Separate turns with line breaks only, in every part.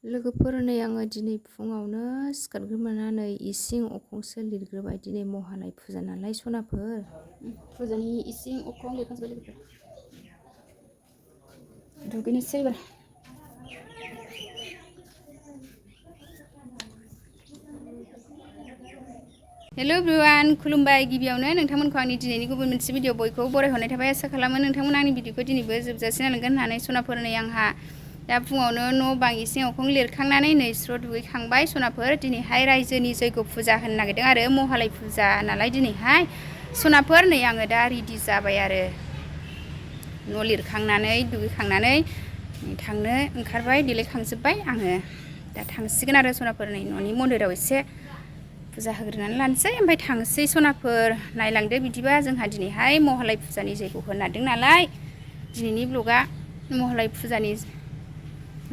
लोगोफोर नै आङो दिनै फुङावनो सिखारग्रोमोनानै इसिं अखंसो लिरग्रोबाय दिनै महालय फुजा नालाय सनाफोर फुजानि इसिं अखं लिरखांजोब्बाय लोगोफोर दुगैनोसै एबार हेलो एभ्रिवान खुलुमबाय गिबियावनो नोंथांमोनखौ आंनि दिनैनि गुबुन मोनसे भिडिअ बयखौ बरायहरनाय थाबाय आसा खालामो नोंथांमोन आंनि भिडिअखौ दिनैबो जोबजासे नायलांगोन होननानै सनाफोर नै आंहा दा फुङावनो न' बां इसिं अखं लिरखांनानै नै स्र' दुगैखांबाय सनाफोर दिनैहाय रायजोनि जयग' फुजा होनो नागिरदों आरो महालय फुजा नालाय दिनैहाय सनाफोर नै आङो दा रेडि जाबाय आरो न' लिरखांनानै दुगैखांनानै थांनो ओंखारबाय देलायखांजोब्बाय आङो दा थांसिगोन आरो सनाफोर नै न'नि मन्दिराव एसे फुजा होग्रोनानै लानोसै ओमफ्राय थांसै सनाफोर नायलांदो बिदिबा जोंहा दिनैहाय महालय फुजानि जयग' होनो नागिरदों नालाय दिनैनि ब्लगा महालय फुजानि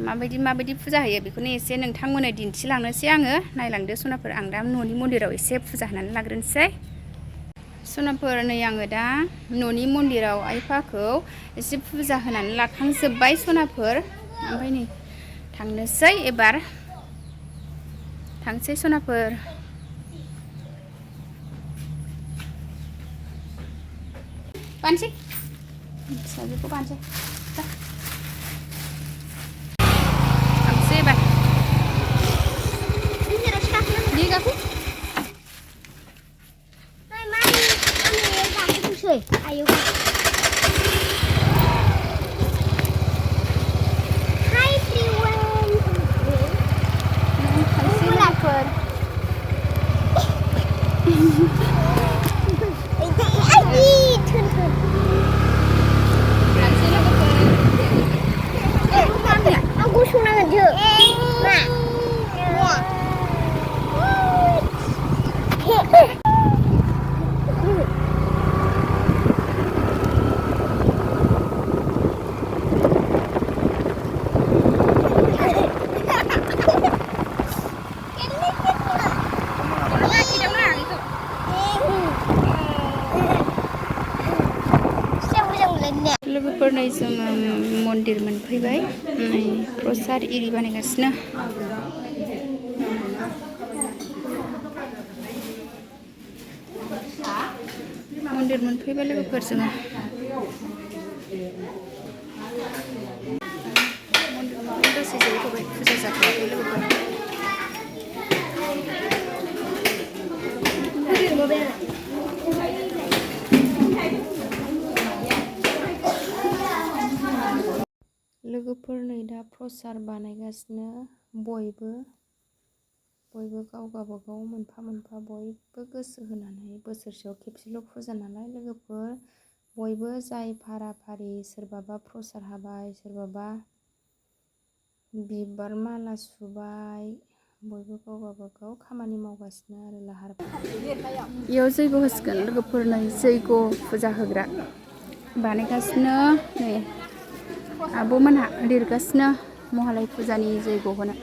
माबायदि फुजा होयो बेखौनो एसे नोंथांमोननो दिन्थिलांनोसै आङो नायलांदो सनाफोर आं दा न'नि मन्दिराव एसे फुजा होनानै लाग्रोनोसै सनाफोर नै आङो दा न'नि मन्दिराव आइ आफाखौ एसे फुजा होनानै लाखांजोब्बाय सनाफोर ओमफ्राय नै थांनोसै एबार थांसै सनाफोर बानसै फिसाजोखौ बानसै थांसै एबार दे गाखो आयौ लोगोफोर नै जोङो मन्दिर मोनफैबाय प्रसाद इरि बानायगासिनो मन्दिर मोनफैबाय लोगोफोर जोङो मन्दिर दसे जिरायथ'बाय फुजा जाथ'वाखै लोगोफोर लोगोफोर नै दा प्रसाद बानायगासिनो बयबो गाव गावबागाव मोनफा मोनफा बयबो गोसो होनानै बोसोरसेयाव खेबसेल' फुजा नालाय लोगोफोर बयबो जाय फारा फारि सोरबाबा प्रसाद हाबाय सोरबाबा बिबार माला सुबाय बयबो गाव गावबागाव खामानि मावगासिनो आरो लाहार फाहार बेयाव जैग' होसिगोन लोगोफोर नै जैग' फुजा होग्रा बानायगासिनो नै आब'मोनहा लिरगासिनो महालय फुजानि जैग' होनो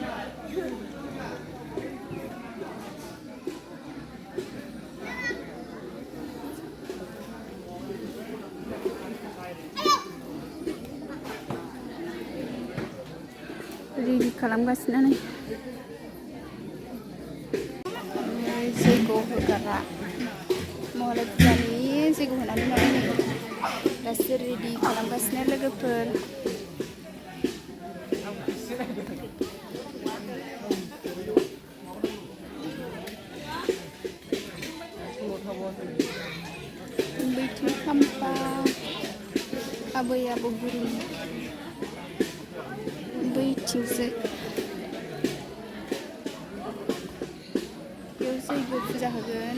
रेडि खालामगासिनो नै जैग' होग्रा महालय फुजानि जैग' होनानै माने दासो रेडि खालामगासिनो लोगोफोर बैथिं खाम्फा आबै आबौ गुरु बैथिंसो बेयाव जैग' फुजा होगोन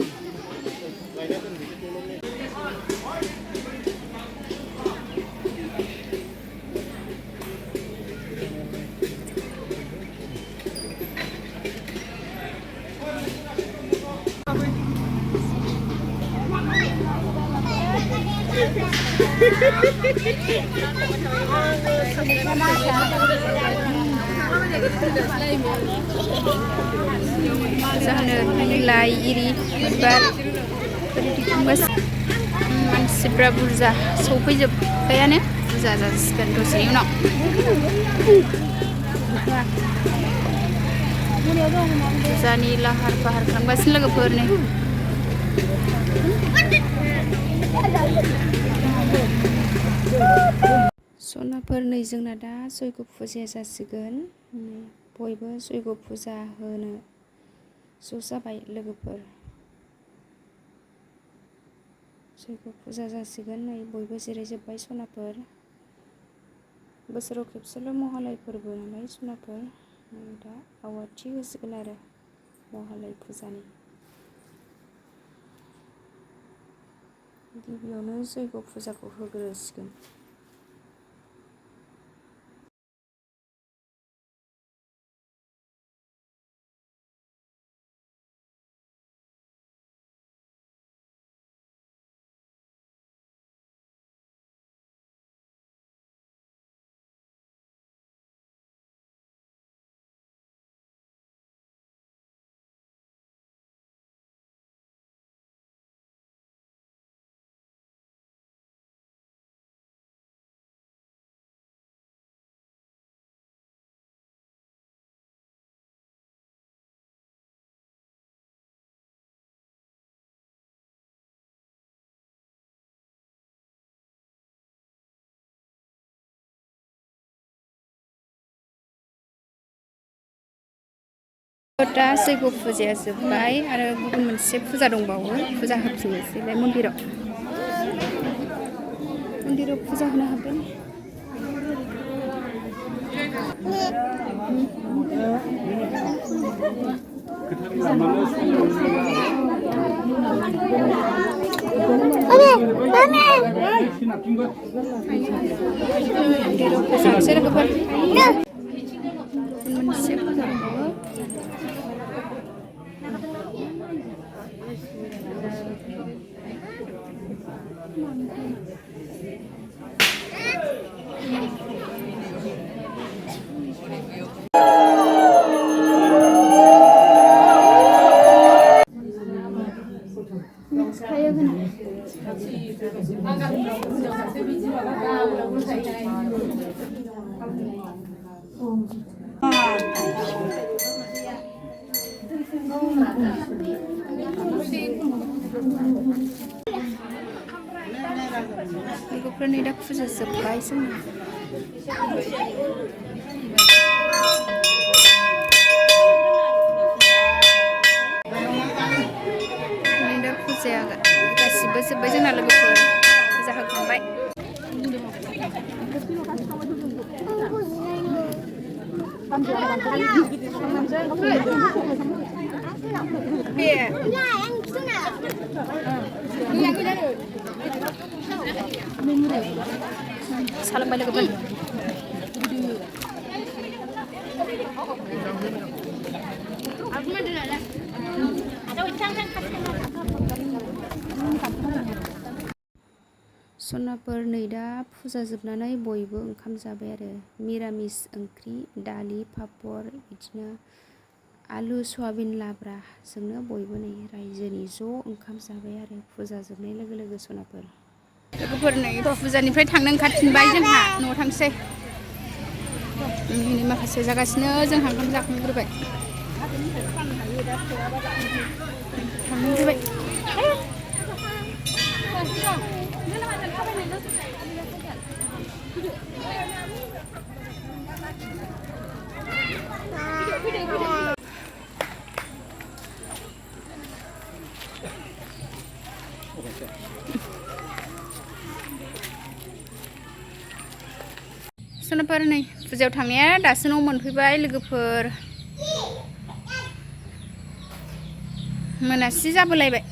जानो बिलाइ इरि बिबार मानसिफ्रा बुरजा सफैजोब्बायानो बुरजा जासिगोन दसेनि उनाव फुजानि लाहार फाहार खालामगासिनो लोगोफोर नै सनाफोर नै जोंना दा जयग फुजाया जासिगोन बयबो जयग फुजा होनो ज' जाबाय लोगोफोर जयग फुजा जासिगोन नै बयबो जिरायजोब्बाय सनाफोर बोसोराव खेबसेल' महालय फोरबो नालाय सनाफोर दा आवाथि होसिगोन आरो महालय फुजानि गिबियावनो जयग फुजाखौ होग्रोसिगोन दा जयग फुजाया जोब्बाय आरो गुबुन मोनसे फुजा दंबावो फुजा होफिननोसैलाय मन्दिराव फुजा होनो हाबबाय मोनसे फुजा दंबावो लोगोफोरनि दा फुजा जोब्बाय जोंना दा फुजाया गासिबो जोब्बाय जोंना लोगोफोर फुजा होखांबाय सालोंबाय लोगोफोर सनाफोर नै दा फुजा जोबनानै बयबो ओंखाम जाबाय आरो मिरामिस ओंख्रि दालि पापर बिदिनो आलु सयाबिन लाब्राजोंनो बयबो नै रायजोनि ज' ओंखाम जाबाय आरो फुजा जोबनाय लोगो लोगो सनाफोर लोगोफोर नै फुजानिफ्राय थांनो ओंखारफिनबाय जोंहा न'आव थांसै माखासे जागासिनो जोंहा ओंखाम जाखांग्रोबाय थांग्रोबाय सनाफोर नै फुजायाव थांनाया दासो न' मोनफैबाय लोगोफोर मोनासि जाबोलायबाय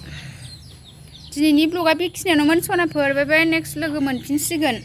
दिनैनि ब्लगा बेखिनियावनोमोन सनाफोर बाय बाय नेक्स्ट लोगो मोनफिनसिगोन